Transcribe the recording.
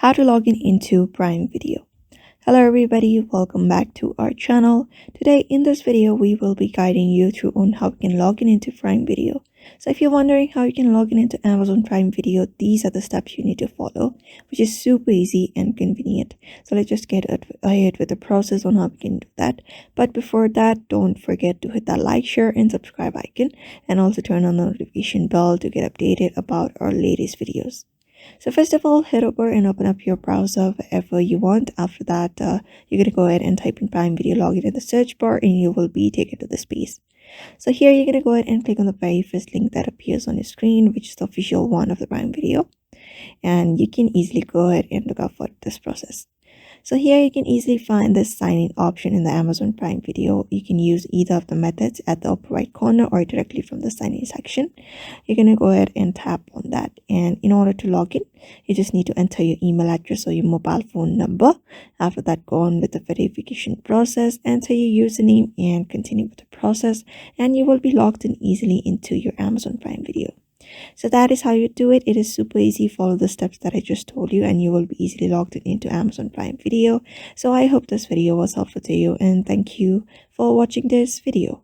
how to log in into Prime Video. Hello everybody, welcome back to our channel. Today in this video we will be guiding you through on how you can log in into Prime Video. So if you're wondering how you can log in into Amazon Prime Video, these are the steps you need to follow, which is super easy and convenient. So let's just get ahead with the process on how we can do that. But before that, don't forget to hit that like, share and subscribe icon, and also turn on the notification bell to get updated about our latest videos. So first of all, head over and open up your browser wherever you want. After that, you're going to go ahead and type in Prime Video Login in the search bar and you will be taken to this page. So here you're going to go ahead and click on the very first link that appears on your screen, which is the official one of the Prime Video. And you can easily go ahead and look out for this process. So here you can easily find this sign in option in the Amazon Prime Video. You can use either of the methods at the upper right corner or directly from the sign in section. You're going to go ahead and tap on that. And in order to log in, you just need to enter your email address or your mobile phone number. After that, go on with the verification process, enter your username and continue with the process. And you will be logged in easily into your Amazon Prime Video. So that is how you do it. It is super easy. Follow the steps that I just told you and you will be easily logged into Amazon Prime Video. So I hope this video was helpful to you and thank you for watching this video.